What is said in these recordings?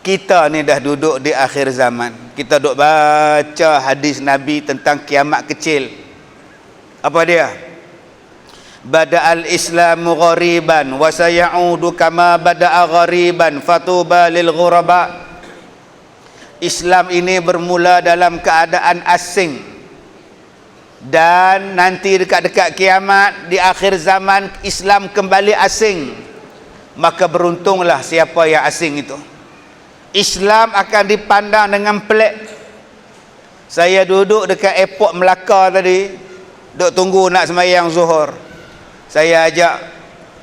Kita ni dah duduk di akhir zaman. Kita duk baca hadis Nabi tentang kiamat kecil. Apa dia? Bada'al islamu ghariban wa sayaudu kama bada'a ghariban fatuba lil ghuraba. Islam ini bermula dalam keadaan asing, dan nanti dekat-dekat kiamat di akhir zaman Islam kembali asing. Maka beruntunglah siapa yang asing itu. Islam akan dipandang dengan pelik. Saya duduk dekat airport Melaka tadi, duk tunggu nak sembahyang Zuhur. Saya ajak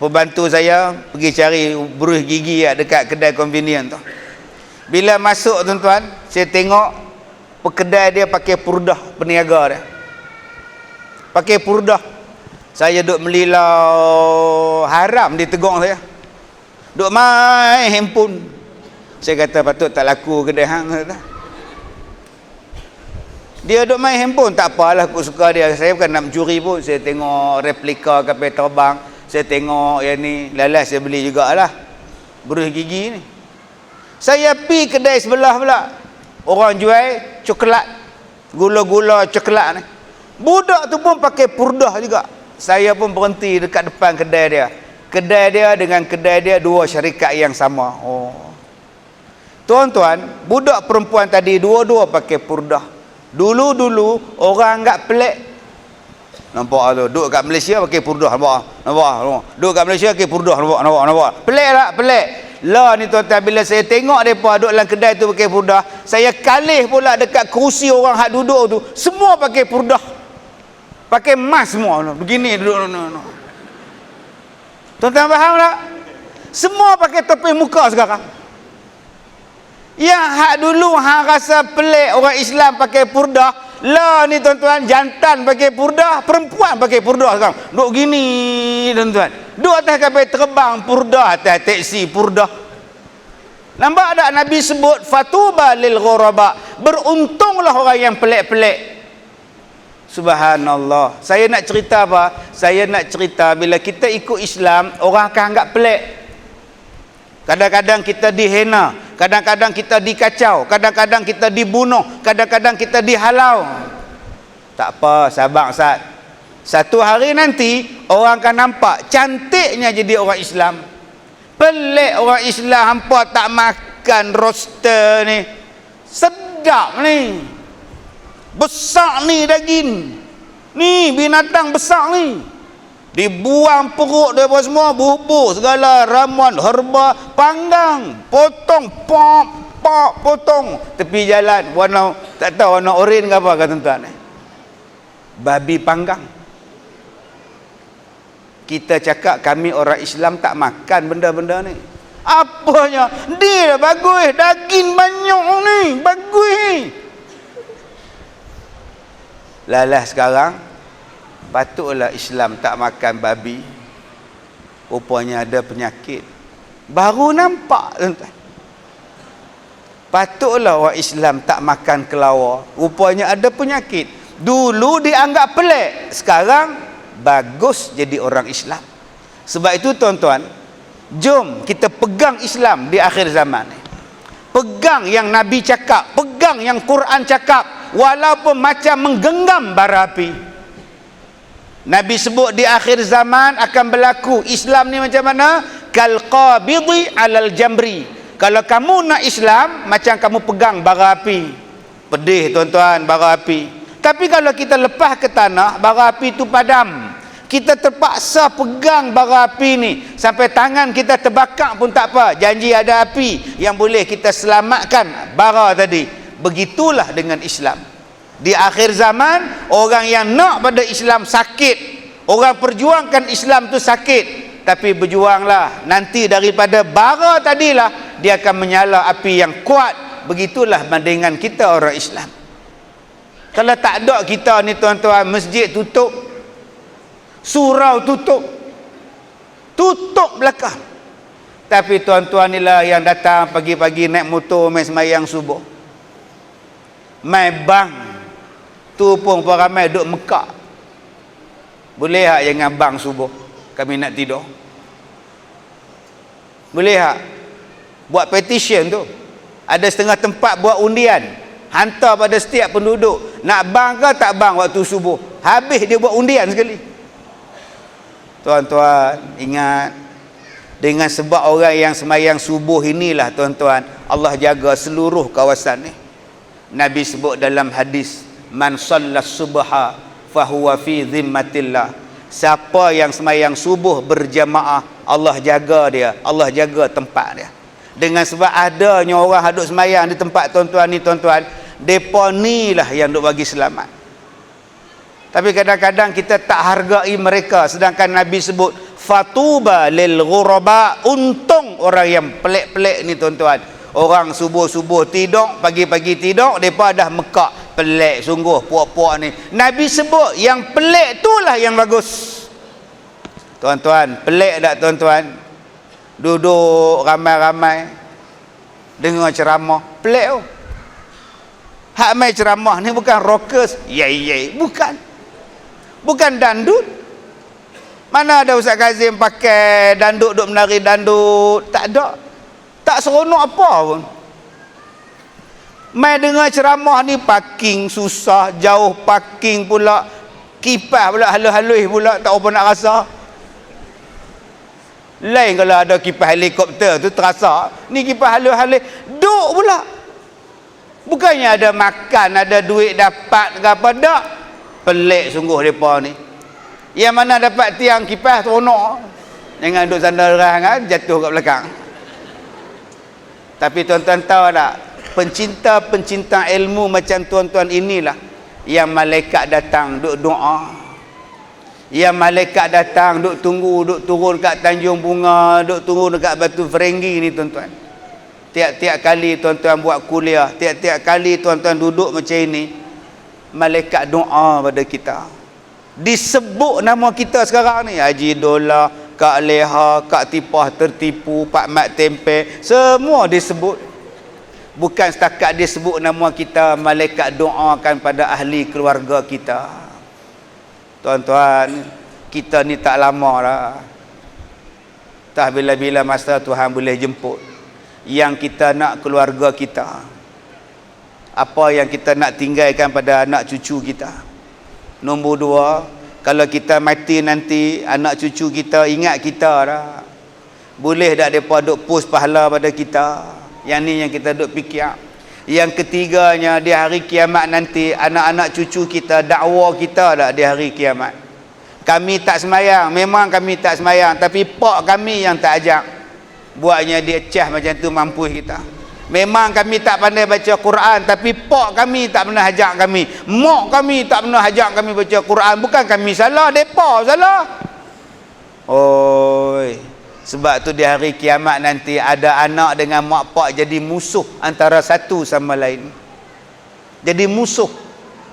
pembantu saya pergi cari buruh gigi dekat kedai convenient tu. Bila masuk tuan-tuan, saya tengok pekedai dia pakai purdah peniaga dia. Pakai purdah. Saya duk melilau, haram ditegur saya. Duk main handphone. Saya kata patut tak laku kedai hang. Dia duk main handphone, tak apalah, aku suka dia. Saya bukan nak mencuri pun. Saya tengok replika kapal terbang, saya tengok yang ni, lalas saya beli jugalah buruh gigi ni. Saya pi kedai sebelah pula, orang jual coklat, gula-gula coklat ni. Budak tu pun pakai purdah juga. Saya pun berhenti dekat depan kedai dia. Kedai dia dengan kedai dia dua syarikat yang sama. Oh, tuan-tuan, budak perempuan tadi dua-dua pakai purdah. Dulu-dulu orang anggap pelik. Nampak tu, duduk kat Malaysia pakai purdah, nampak. Duduk kat Malaysia pakai purdah, nampak. Pelik tak? Pelik. Lah ni tuan-tuan, bila saya tengok mereka duduk dalam kedai tu pakai purdah, saya kalih pula dekat kerusi orang hak duduk tu, semua pakai purdah. Pakai mask semua. Begini duduk. Tuan-tuan faham tak? Semua pakai topi muka sekarang. Yang hak dulu hang rasa pelik orang Islam pakai purdah, lah ni tuan-tuan, jantan pakai purdah, perempuan pakai purdah sekarang. Duk gini tuan-tuan. Duk atas kapal terbang purdah, atas teksi purdah. Nampak tak Nabi sebut fatuba lil ghuraba, beruntunglah orang yang pelik-pelik. Subhanallah. Saya nak cerita apa? Saya nak cerita bila kita ikut Islam, orang akan anggap pelik. Kadang-kadang kita dihina, kadang-kadang kita dikacau, kadang-kadang kita dibunuh, kadang-kadang kita dihalau. Tak apa, sabar Ustaz. Satu hari nanti orang akan nampak cantiknya jadi orang Islam. Pelik orang Islam, hampa tak makan roster ni. Sedap ni. Besar ni daging. Ni binatang besar ni. Dibuang perut dia apa semua, bubur segala, ramuan, herba, panggang, potong, potong tepi jalan, warna tak tahu warna oren ke apa kata tuan. Babi panggang. Kita cakap kami orang Islam tak makan benda-benda ni. Apanya? Dia bagus, daging banyak ni, bagus ni. Lalah sekarang patutlah Islam tak makan babi. Rupanya ada penyakit. Baru nampak tuan-tuan. Patutlah orang Islam tak makan kelawar. Rupanya ada penyakit. Dulu dianggap pelik, sekarang bagus jadi orang Islam. Sebab itu tuan-tuan, jom kita pegang Islam di akhir zaman ni. Pegang yang Nabi cakap, pegang yang Quran cakap, walaupun macam menggenggam bara api. Nabi sebut di akhir zaman akan berlaku Islam ni macam mana? Kal qabidi alal jamri. Kalau kamu nak Islam, macam kamu pegang bara api. Pedih tuan-tuan bara api. Tapi kalau kita lepas ke tanah, bara api tu padam. Kita terpaksa pegang bara api ni sampai tangan kita terbakar pun tak apa. Janji ada api yang boleh kita selamatkan bara tadi. Begitulah dengan Islam. Di akhir zaman, orang yang nak pada Islam sakit. Orang perjuangkan Islam tu sakit. Tapi berjuanglah. Nanti daripada bara tadilah, dia akan menyala api yang kuat. Begitulah bandingan kita orang Islam. Kalau tak ada kita ni tuan-tuan, masjid tutup, surau tutup, tutup belakang. Tapi tuan-tuan inilah yang datang pagi-pagi naik motor main sembahyang subuh. Main bang tu pun ramai duk mekak. Boleh tak jangan bang subuh, kami nak tidur? Boleh tak buat petition tu? Ada setengah tempat buat undian, hantar pada setiap penduduk, nak bang ke tak bang waktu subuh. Habis dia buat undian sekali. Tuan-tuan, ingat, dengan sebab orang yang semayang subuh inilah tuan-tuan, Allah jaga seluruh kawasan ni. Nabi sebut dalam hadis, man sallas subha fahuwa fi zimmatillah. Siapa yang semayang subuh berjamaah, Allah jaga dia, Allah jaga tempat dia. Dengan sebab adanya orang duk semayang di tempat tuan-tuan ni tuan-tuan, depa ni lah yang duk bagi selamat. Tapi kadang-kadang kita tak hargai mereka, sedangkan Nabi sebut fatuba lil ghuraba, untung orang yang pelik-pelik ni tuan-tuan. Orang subuh-subuh tidur, pagi-pagi tidur, depa dah mekak. Pelik sungguh puak-puak ni. Nabi sebut yang pelik itulah yang bagus. Tuan-tuan, pelik tak tuan-tuan? Duduk ramai-ramai dengar ceramah, pelik tu. Hak mai ceramah ni bukan rockers, bukan. Bukan dandut. Mana ada Ustaz Kazim pakai dandut duk menari dandut, tak ada. Tak seronok apa pun. Mai dengar ceramah ni parking susah, jauh parking pula, kipas pula halus-halus pula, tak apa nak rasa. Lain kalau ada kipas helikopter tu terasa, ni kipas halus-halus duk pula. Bukannya ada makan, ada duit dapat ke apa, tak. Pelik sungguh depa ni. Yang mana dapat tiang kipas seronok, jangan duduk sandaran kan, jatuh kat belakang. Tapi tuan-tuan tahu tak, pencinta-pencinta ilmu macam tuan-tuan inilah yang malaikat datang duk doa. Yang malaikat datang duk tunggu, duk turun kat Tanjung Bunga, duk turun dekat Batu Ferenggi ni tuan-tuan. Tiap-tiap kali tuan-tuan buat kuliah, tiap-tiap kali tuan-tuan duduk macam ini, malaikat doa pada kita. Disebut nama kita sekarang ni, Haji Dola, Kak Leha, Kak Tipah tertipu, Pak Mat Tempe, semua disebut. Bukan setakat disebut nama kita, malaikat doakan pada ahli keluarga kita. Tuan-tuan, kita ni tak lama dah. Tak bila-bila masa Tuhan boleh jemput. Yang kita nak keluarga kita, apa yang kita nak tinggalkan pada anak cucu kita. Nombor dua, kalau kita mati nanti, anak cucu kita ingat kita dah. Boleh tak mereka duk post pahala pada kita? Yang ni yang kita duk fikir. Yang ketiganya, di hari kiamat nanti, anak-anak cucu kita dakwa kita tak di hari kiamat? Kami tak semayang, memang kami tak semayang, tapi pak kami yang tak ajak. Buatnya dia cah macam tu mampu kita. Memang kami tak pandai baca Quran, tapi pak kami tak pernah ajak kami. Mak kami tak pernah ajak kami baca Quran. Bukan kami salah, depa salah. Oi. Sebab tu di hari kiamat nanti ada anak dengan mak pak jadi musuh antara satu sama lain. Jadi musuh.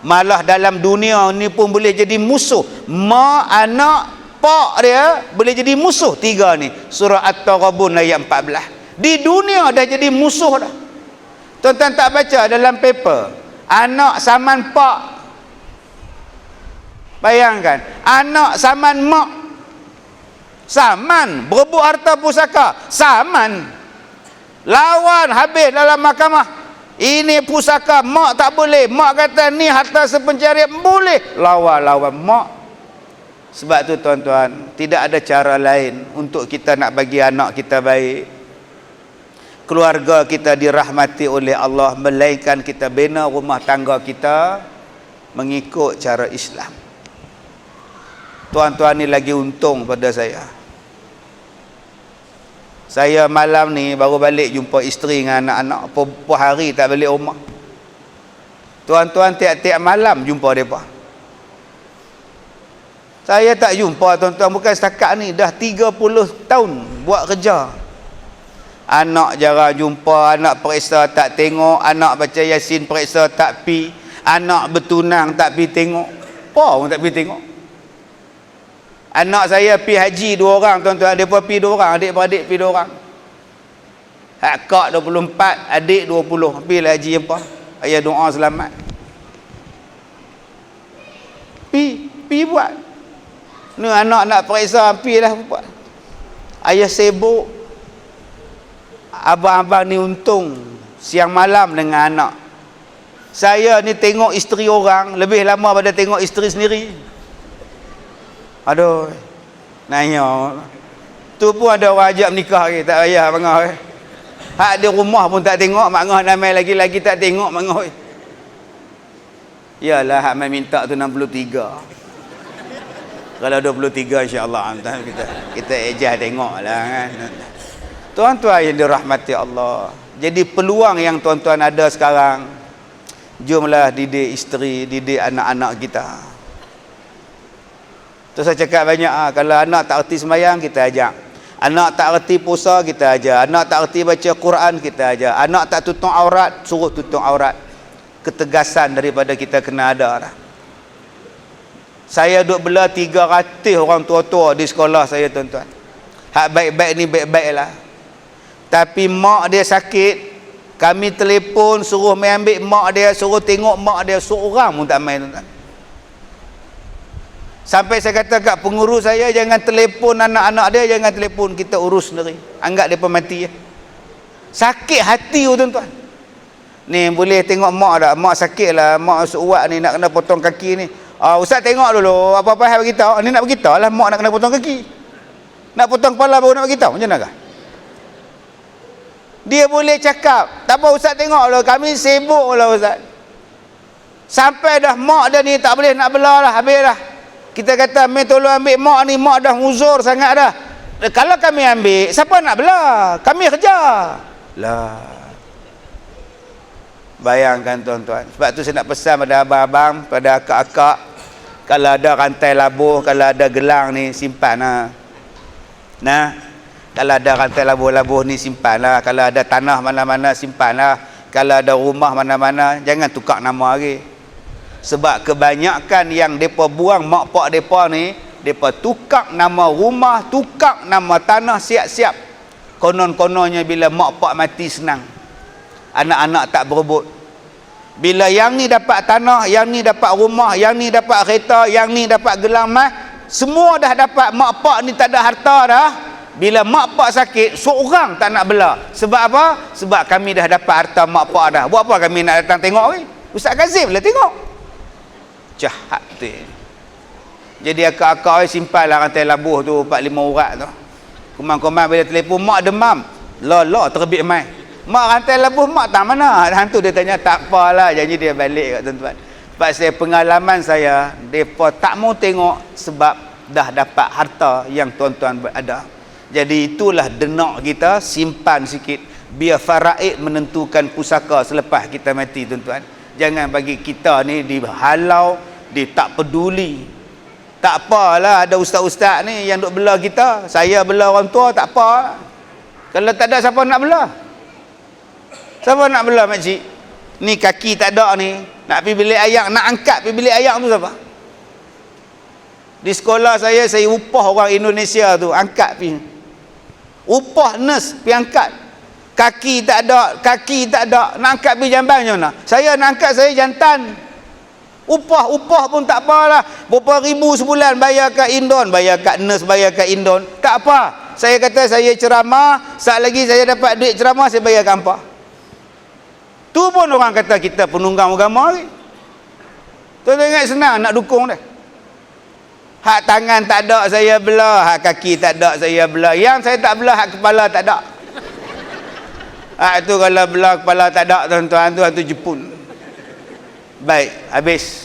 Malah dalam dunia ni pun boleh jadi musuh. Mak, anak, pak dia boleh jadi musuh. Tiga ni. Surah At-Taghabun ayat 14. Di dunia dah jadi musuh dah. Tuan-tuan tak baca dalam paper, anak saman pak. Bayangkan, anak saman mak. Saman, berebut harta pusaka, saman. Lawan habis dalam mahkamah. Ini pusaka mak tak boleh. Mak kata ni harta sepencarian, boleh. Lawan mak. Sebab tu tuan-tuan, tidak ada cara lain untuk kita nak bagi anak kita baik, keluarga kita dirahmati oleh Allah, melainkan kita bina rumah tangga kita mengikut cara Islam. Tuan-tuan ni lagi untung pada saya. Saya malam ni baru balik jumpa isteri dengan anak-anak. Berapa hari tak balik rumah. Tuan-tuan tiap-tiap malam jumpa mereka. Saya tak jumpa tuan-tuan, bukan setakat ni, dah 30 tahun buat kerja. Anak jarang jumpa, anak periksa tak tengok, anak baca Yasin periksa tak pi, anak bertunang tak pi tengok. Apa pun tak pi tengok. Anak saya pi haji 2 orang tuan-tuan, depa pi 2 orang, adik-beradik pi 2 orang. Hak kak 24, adik 20. Pi lah haji apa? Ayah doa selamat. Pi buat. Ni anak nak periksa, pi lah buat. Ayah sibuk. Abang-abang ni untung siang malam dengan anak. Saya ni tengok isteri orang lebih lama pada tengok isteri sendiri. Aduh, nanya. Tu pun ada orang ajak menikah ke, tak payah bangah. Hak di rumah pun tak tengok, mak ngah namai lagi-lagi tak tengok mak ngah. Yalah, hak mai minta tu 63. Kalau 23 insya-Allah kita ejah tengoklah kan. Tuan-tuan yang dirahmati Allah. Jadi peluang yang tuan-tuan ada sekarang, jomlah didik isteri, didik anak-anak kita. Tu saya cakap banyak kalau anak tak erti sembahyang kita ajak. Anak tak erti puasa kita ajar. Anak tak erti baca Quran kita ajar. Anak tak tutup aurat, suruh tutup aurat. Ketegasan daripada kita kena ada dah. Saya duk bela 300 orang tua-tua di sekolah saya, tuan-tuan. Hak baik-baik ni baik-baik lah. Tapi mak dia sakit, kami telefon suruh mai ambil mak dia, suruh tengok mak dia, seorang pun tak main, tuan-tuan. Sampai saya kata kat pengurus saya, jangan telefon anak-anak dia, jangan telefon, kita urus sendiri. Anggap dia mati ya. Sakit hati tuan-tuan. Ni boleh tengok mak tak? Mak sakit lah, mak seuat ni nak kena potong kaki ni. Ustaz tengok dulu, apa-apa hal beritahu. Ni nak beritahu lah mak nak kena potong kaki. Nak potong kepala baru nak beritahu, macam mana kah? Dia boleh cakap, tak apa ustaz tengok dulu, kami sibuk lah ustaz. Sampai dah mak dia ni tak boleh nak bela lah, habis dah. Kita kata, mai tolong ambil mak ni, mak dah uzur sangat dah. Kalau kami ambil, siapa nak bela? Kami kerja. Lah. Bayangkan tuan-tuan. Sebab tu saya nak pesan pada abang-abang, pada akak-akak, kalau ada rantai labuh, kalau ada gelang ni, simpan lah. Nah, kalau ada rantai labuh-labuh ni, simpan lah. Kalau ada tanah mana-mana, simpan lah. Kalau ada rumah mana-mana, jangan tukar nama lagi. Sebab kebanyakan yang mereka buang mak pak mereka ni, mereka tukar nama rumah, tukar nama tanah siap-siap. Konon-kononnya bila mak pak mati senang, anak-anak tak berebut. Bila yang ni dapat tanah, yang ni dapat rumah, yang ni dapat kereta, yang ni dapat gelang emas, semua dah dapat, mak pak ni tak ada harta dah. Bila mak pak sakit, seorang tak nak bela. Sebab apa? Sebab kami dah dapat harta mak pak dah. Buat apa kami nak datang tengok ni? Ustaz Kazim lah tengok. Jahat tu. Jadi akak-akak simpanlah rantai labuh tu 4-5 urat tu. Kumang-kumang bila telefon mak demam, la terbit mai. Mak rantai labuh mak tak mana? Hantu dia tanya tak apalah, janji dia balik kat tuan-tuan. Sebab saya pengalaman saya, depa tak mau tengok sebab dah dapat harta yang tuan-tuan ada. Jadi itulah denak kita, simpan sikit biar faraid menentukan pusaka selepas kita mati, tuan-tuan. Jangan bagi kita ni dihalau, dia tak peduli. Tak apalah ada ustaz-ustaz ni yang duk bela kita. Saya bela orang tua tak apa. Kalau tak ada siapa nak bela? Siapa nak bela makcik? Ni kaki tak ada ni, nak pergi bilik ayak, nak angkat pergi bilik ayak tu siapa? Di sekolah saya upah orang Indonesia tu angkat pergi. Upah nurse pergi angkat. Kaki tak ada, nak angkat pergi jamban macam mana? Saya nak angkat, saya jantan. Upah pun tak apalah. Berapa ribu sebulan bayar kat Indon, bayar kat nurse, bayar kat Indon. Tak apa. Saya kata saya ceramah, saat lagi saya dapat duit ceramah, saya bayar kat hampa. Tu pun orang kata kita penunggang agama ni. Tuan-tuan ingat senang nak dukung dia. Hak tangan tak ada saya bela, hak kaki tak ada saya bela. Yang saya tak bela hak kepala tak ada. Tu kalau belah kepala tak ada, tuan-tuan, tu Jepun. Baik, habis.